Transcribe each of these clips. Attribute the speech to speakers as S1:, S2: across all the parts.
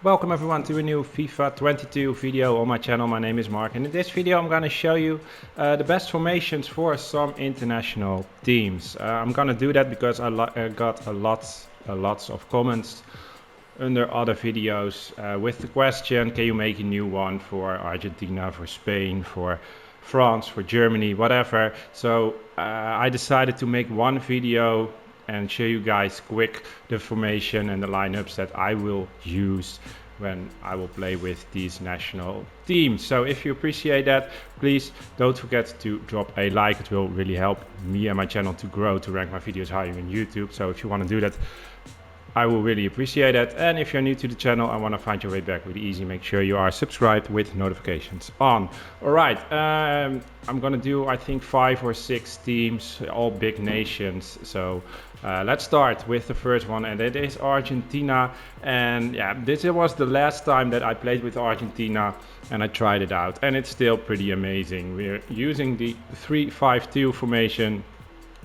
S1: Welcome everyone to a new FIFA 22 video on my channel. My name is Mark, and in this video I'm going to show you the best formations for some international teams. I'm going to do that because I got lots of comments under other videos with the question, can you make a new one for Argentina, for Spain, for France, for Germany, whatever. So I decided to make one video and show you guys quick the formation and the lineups that I will use when I will play with these national teams. So if you appreciate that, please don't forget to drop a like. It will really help me and my channel to grow, to rank my videos higher in YouTube. So if you want to do that, I will really appreciate it. And if you're new to the channel and want to find your way back really easy, make sure you are subscribed with notifications on. All right, I'm gonna do I think 5 or 6 teams, all big nations. So let's start with the first one, and it is Argentina. And yeah, this was the last time that I played with Argentina and I tried it out, and it's still pretty amazing. We're using the 3-5-2 formation.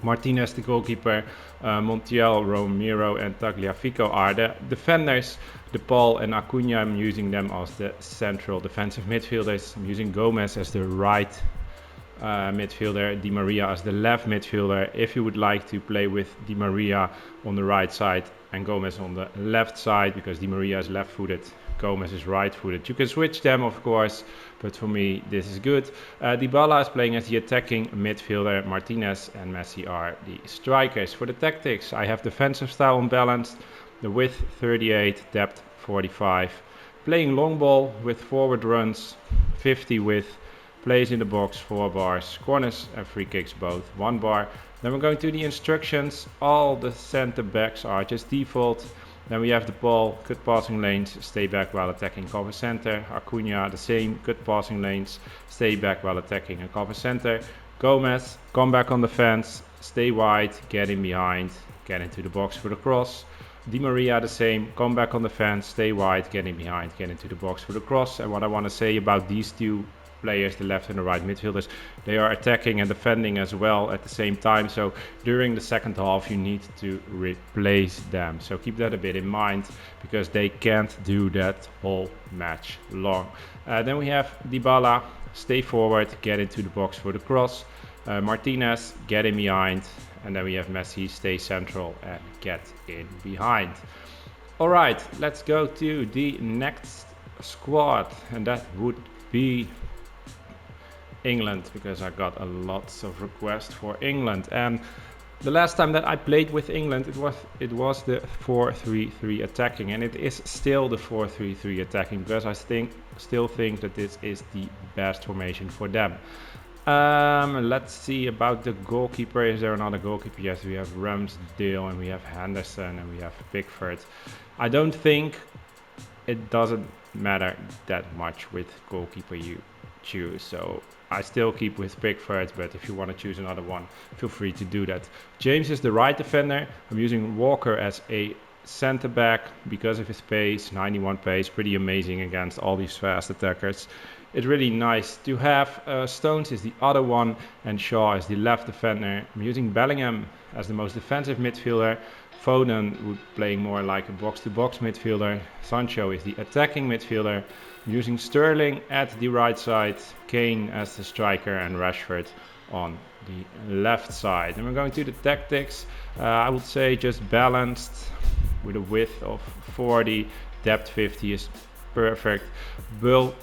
S1: Martinez, the goalkeeper, Montiel, Romero and Tagliafico are the defenders. De Paul and Acuna, I'm using them as the central defensive midfielders. I'm using Gomez as the right midfielder, Di Maria as the left midfielder. If you would like to play with Di Maria on the right side and Gomez on the left side, because Di Maria is left-footed, Gomez is right-footed. You can switch them, of course, but for me this is good. Dybala is playing as the attacking midfielder. Martinez and Messi are the strikers. For the tactics, I have defensive style unbalanced, the width 38, depth 45. Playing long ball with forward runs, 50 width. Plays in the box 4 bars, corners and free kicks both 1 bar. Then we're going to the instructions. All the center backs are just default. Then we have the ball, cut passing lanes, stay back while attacking, cover center. Acuna the same, cut passing lanes, stay back while attacking and cover center. Gomez, come back on the fence, stay wide, get in behind, get into the box for the cross. Di Maria the same, come back on the fence, stay wide, get in behind, get into the box for the cross. And what I want to say about these two players, the left and the right midfielders, they are attacking and defending as well at the same time. So during the second half you need to replace them. So keep that a bit in mind, because they can't do that whole match long. Then we have Dybala, stay forward, get into the box for the cross. Martinez, get in behind. And then we have Messi, stay central and get in behind. All right, let's go to the next squad, and that would be England, because I got a lots of requests for England. And the last time that I played with England, it was the 4-3-3 attacking, and it is still the 4-3-3 attacking, because I still think that this is the best formation for them. Let's see about the goalkeeper. Is there another goalkeeper? Yes, we have Ramsdale and we have Henderson and we have Pickford. I don't think it doesn't matter that much with goalkeeper you choose, so I still keep with Pickford, but if you want to choose another one, feel free to do that. James is the right defender. I'm using Walker as a center back because of his pace, 91 pace, pretty amazing against all these fast attackers. It's really nice to have. Stones is the other one and Shaw is the left defender. I'm using Bellingham as the most defensive midfielder. Foden would playing more like a box-to-box midfielder. Sancho is the attacking midfielder. I'm using Sterling at the right side, Kane as the striker and Rashford on the left side. And we're going to the tactics. I would say just balanced with a width of 40, depth 50 is perfect. Build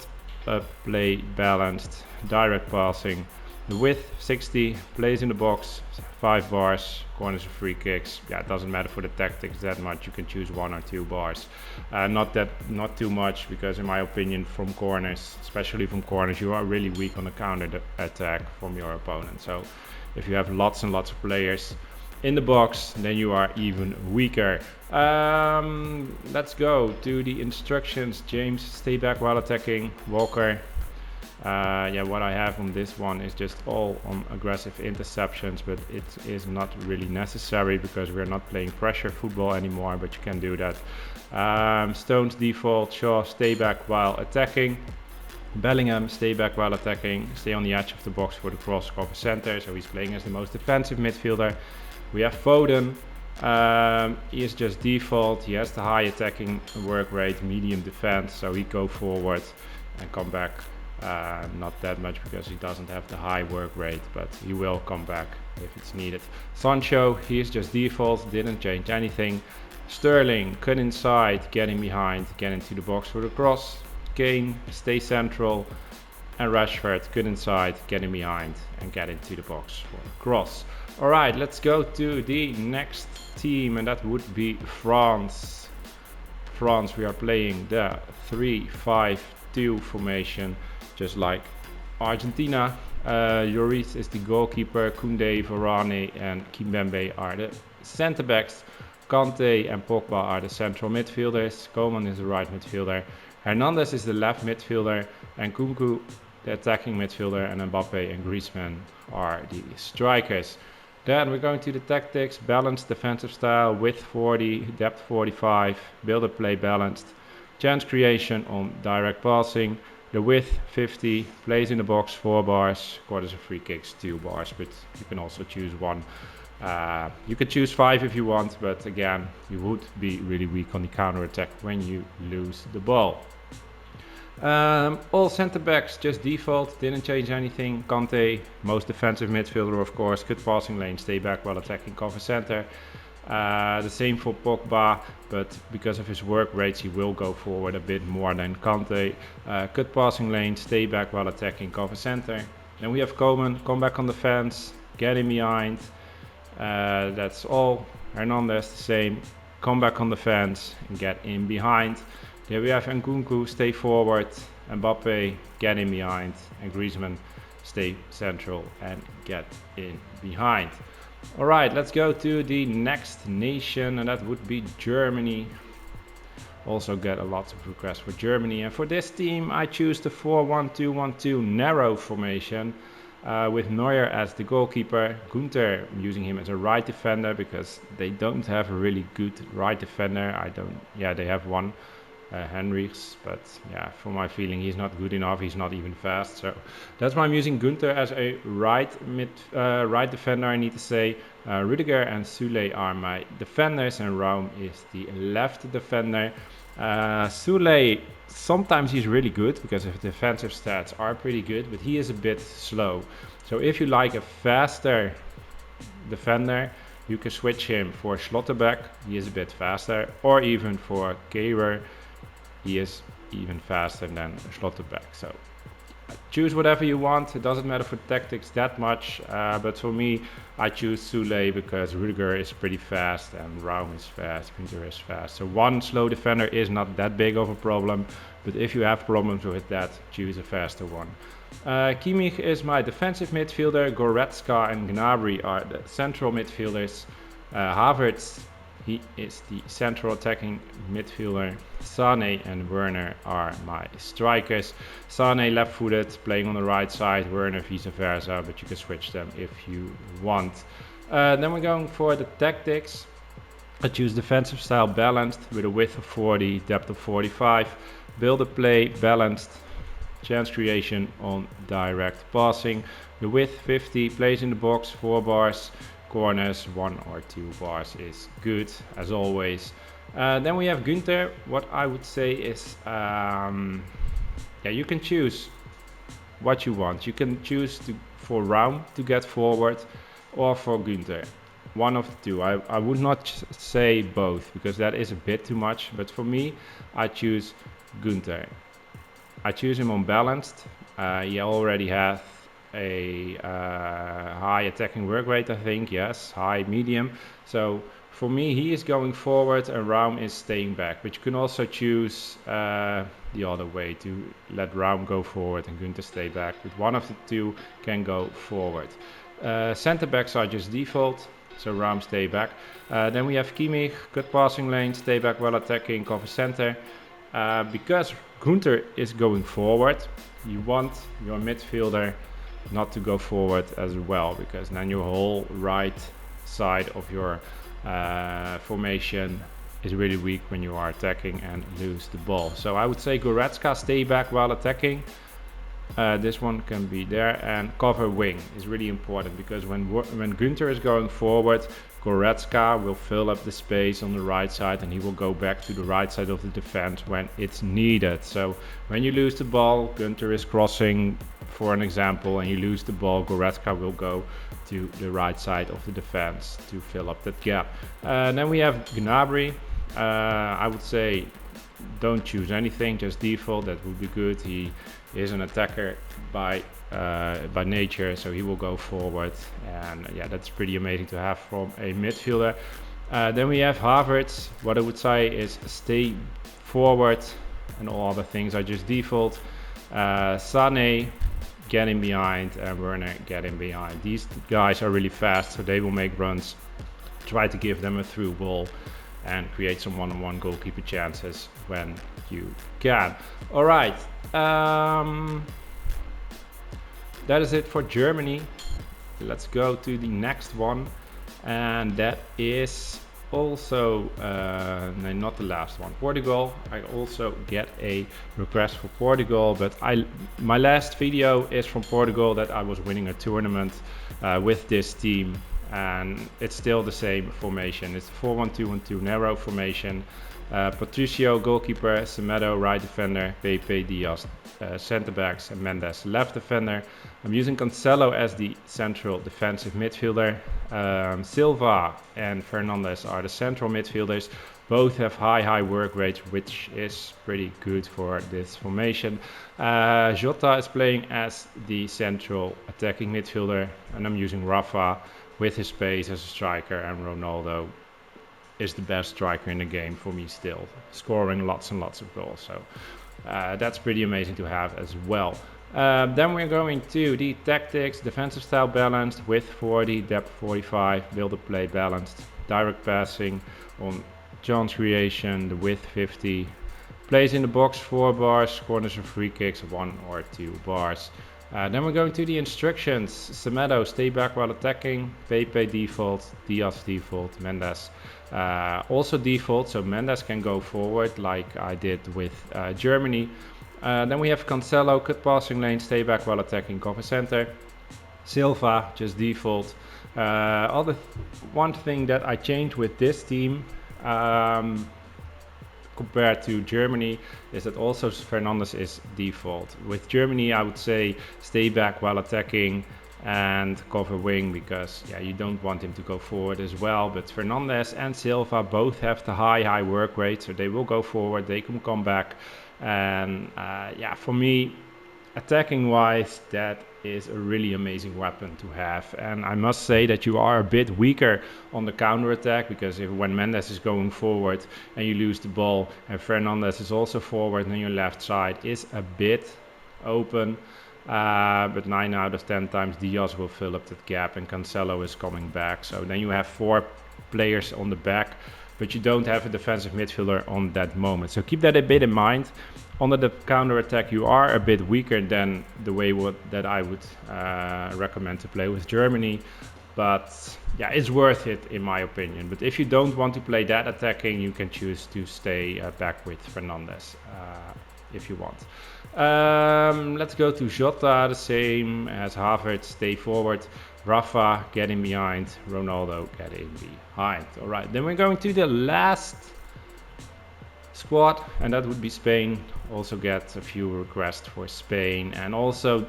S1: up play balanced, direct passing. The width 60, plays in the box 5 bars, corners and free kicks. Yeah, it doesn't matter for the tactics that much. You can choose 1 or 2 bars. Not too much, because in my opinion, from corners, especially from corners, you are really weak on the counter attack from your opponent. So if you have lots and lots of players in the box, then you are even weaker. Let's go to the instructions. James, stay back while attacking. Walker, yeah, what I have on this one is just all on aggressive interceptions, but it is not really necessary because we're not playing pressure football anymore, but you can do that. Stones default. Shaw, stay back while attacking. Bellingham, stay back while attacking, stay on the edge of the box for the cross, cover center, so he's playing as the most defensive midfielder. We have Foden, He is just default. He has the high attacking work rate, medium defense, so he go forward and come back. Not that much because he doesn't have the high work rate, but he will come back if it's needed. Sancho, he is just default, didn't change anything. Sterling, cut inside, get in behind, get into the box for the cross. Kane, stay central. And Rashford, cut inside, get in behind, and get into the box for the cross. Alright, let's go to the next team, and that would be France. France, we are playing the 3-5-2 formation, just like Argentina. Lloris is the goalkeeper, Koundé, Varane and Kimpembe are the center backs. Kante and Pogba are the central midfielders. Coman is the right midfielder. Hernandez is the left midfielder, and Nkunku the attacking midfielder, and Mbappe and Griezmann are the strikers. Then we're going to the tactics: balanced defensive style, width 40, depth 45, build up play balanced, chance creation on direct passing, the width 50, plays in the box 4 bars, quarters of free kicks 2 bars, but you can also choose 1. You could choose 5 if you want, but again, you would be really weak on the counter attack when you lose the ball. All center backs just default, didn't change anything. Kante, most defensive midfielder of course, good passing lane, stay back while attacking, cover center. The same for Pogba, but because of his work rates he will go forward a bit more than Kante. Good passing lane, stay back while attacking, cover center. Then we have Coman, come back on the fence, get in behind. That's all. Hernandez the same, come back on the fence and get in behind. Here we have Nkunku, stay forward, Mbappe, get in behind, and Griezmann, stay central and get in behind. Alright, let's go to the next nation, and that would be Germany. Also get a lot of requests for Germany, and for this team I choose the 4-1-2-1-2 narrow formation. With Neuer as the goalkeeper, Günther, I'm using him as a right defender because they don't have a really good right defender. They have one, Henrichs, but yeah, for my feeling he's not good enough, he's not even fast, so that's why I'm using Günther as a right defender, I need to say. Rudiger and Sule are my defenders, and Raum is the left defender. Sule, sometimes he's really good because his defensive stats are pretty good, but he is a bit slow. So if you like a faster defender, you can switch him for Schlotterbeck, he is a bit faster, or even for Kehrer, he is even faster than Schlotterbeck. So choose whatever you want, it doesn't matter for tactics that much, but for me I choose Sule because Rudiger is pretty fast and Raum is fast, Günther is fast. So one slow defender is not that big of a problem, but if you have problems with that, choose a faster one. Kimmich is my defensive midfielder, Goretzka and Gnabry are the central midfielders. Havertz, he is the central attacking midfielder. Sane and Werner are my strikers. Sane left-footed, playing on the right side, Werner vice versa, but you can switch them if you want. Then we're going for the tactics. I choose defensive style balanced with a width of 40, depth of 45, build a play balanced, chance creation on direct passing. The width 50, plays in the box 4 bars, corners 1 or 2 bars is good as always. Then we have Günther. What I would say is, you can choose what you want. You can choose for Raum to get forward or for Günther. One of the two. I would not say both because that is a bit too much, but for me I choose Günther. I choose him on balanced. He already has a high attacking work rate, I think, yes, high medium. So for me he is going forward and Raum is staying back, but you can also choose the other way to let Raum go forward and Günther stay back, but one of the two can go forward. Center backs are just default, so Raum stay back. Then we have Kimmich, good passing lane, stay back while attacking, cover center. Because Günther is going forward, you want your midfielder not to go forward as well, because then your whole right side of your formation is really weak when you are attacking and lose the ball. So I would say Goretzka, stay back while attacking. This one can be there, and cover wing is really important because when Günther is going forward, Goretzka will fill up the space on the right side, and he will go back to the right side of the defense when it's needed. So when you lose the ball, Gunter is crossing, for an example, and you lose the ball, Goretzka will go to the right side of the defense to fill up that gap. Then we have Gnabry. I would say don't choose anything, just default. That would be good. He is an attacker by nature, so he will go forward, and yeah, that's pretty amazing to have from a midfielder. Then we have Havertz. What I would say is stay forward, and all other things are just default. Sané, get in behind, and Werner, get in behind. These guys are really fast, so they will make runs. Try to give them a through ball and create some one-on-one goalkeeper chances when you can. All right. That is it for Germany. Let's go to the next one, and that is also no, not the last one, Portugal. I also get a request for Portugal, but my last video is from Portugal, that I was winning a tournament with this team, and it's still the same formation. It's the 4-1-2-1-2 narrow formation. Patricio goalkeeper, Semedo right defender, Pepe, Diaz center backs, and Mendes left defender. I'm using Cancelo as the central defensive midfielder. Silva and Fernandes are the central midfielders. Both have high work rates, which is pretty good for this formation. Jota is playing as the central attacking midfielder, and I'm using Rafa with his pace as a striker, and Ronaldo is the best striker in the game for me still, scoring lots and lots of goals. So that's pretty amazing to have as well. Then we're going to the tactics, defensive style balanced, width 40, depth 45, build up play balanced, direct passing on chance creation, the width 50, plays in the box 4 bars, corners and free kicks 1 or 2 bars. Then we're going to the instructions. Semedo, stay back while attacking. Pepe default, Diaz default, Mendes also default, so Mendes can go forward like I did with Germany. Then we have Cancelo, cut passing lane, stay back while attacking, cover center. Silva, just default. One thing that I changed with this team compared to Germany is that also Fernandes is default. With Germany, I would say stay back while attacking and cover wing, because yeah, you don't want him to go forward as well. But Fernandes and Silva both have the high work rate, so they will go forward, they can come back. And yeah, for me, attacking wise, that is a really amazing weapon to have. And I must say that you are a bit weaker on the counter attack, because when Mendes is going forward and you lose the ball, and Fernandes is also forward, and your left side is a bit open, but 9 out of 10 times Diaz will fill up that gap and Cancelo is coming back. So then you have 4 players on the back, but you don't have a defensive midfielder on that moment. So keep that a bit in mind. Under the counter attack, you are a bit weaker than the way that I would recommend to play with Germany. But yeah, it's worth it in my opinion. But if you don't want to play that attacking, you can choose to stay back with Fernandes if you want. Let's go to Jota, the same as Havertz, stay forward. Rafa, get in behind. Ronaldo, get in behind. All right, then we're going to the last squad, and that would be Spain. Also get a few requests for Spain, and also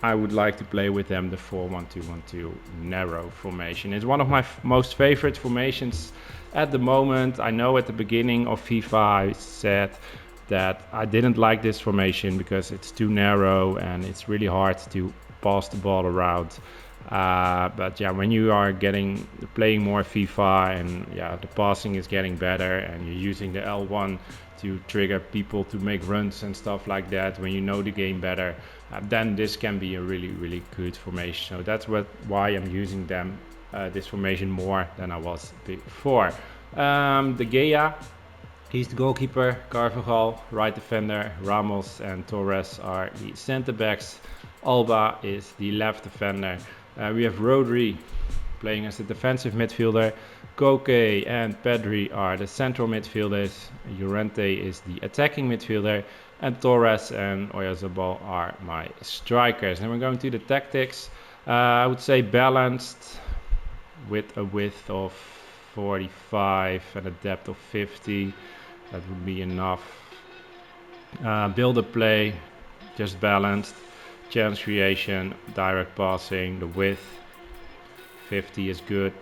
S1: I would like to play with them the 4-1-2-1-2 narrow formation. It's one of my most favorite formations at the moment. I know at the beginning of FIFA I said that I didn't like this formation because it's too narrow and it's really hard to pass the ball around. But yeah, when you are playing more FIFA, and yeah, the passing is getting better, and you're using the L1 to trigger people to make runs and stuff like that, when you know the game better, then this can be a really good formation. So that's why I'm using this formation more than I was before. De Gea, he's the goalkeeper. Carvajal, right defender. Ramos and Torres are the center backs. Alba is the left defender. We have Rodri playing as the defensive midfielder. Koke and Pedri are the central midfielders. Llorente is the attacking midfielder. And Torres and Oyarzabal are my strikers. And we're going to the tactics. I would say balanced. with a width of 45 and a depth of 50. That would be enough. Build a play, just balanced. Chance creation, direct passing, the width 50 is good.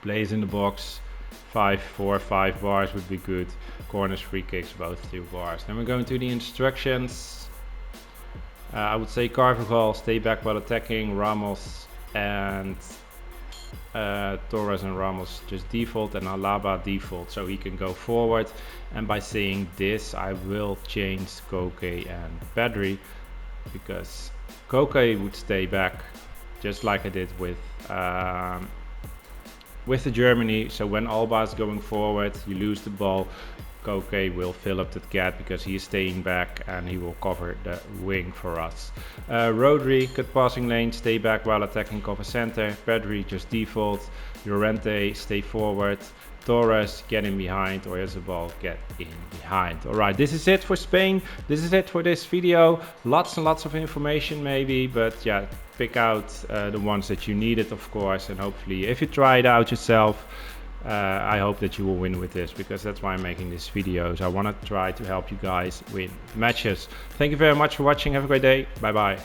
S1: Plays in the box, 4 or 5 bars would be good. Corners, free kicks, both 2 bars. Then we're going to the instructions. I would say Carvajal, stay back while attacking. Ramos and Torres and Ramos just default, and Alaba default, so he can go forward. And by saying this, I will change Koke and Pedri, because Koke would stay back just like I did with the Germany. So when Alba is going forward, you lose the ball, Koke will fill up that gap because he is staying back and he will cover the wing for us. Rodri, cut passing lane, stay back while attacking, cover center. Pedri, just default. Llorente, stay forward. Torres, get in behind, or Oyarzabal, get in behind. Alright, this is it for Spain. This is it for this video. Lots and lots of information maybe, but yeah, pick out the ones that you needed, of course, and hopefully if you try it out yourself, I hope that you will win with this, because that's why I'm making these videos. I want to try to help you guys win matches. Thank you very much for watching. Have a great day. Bye bye.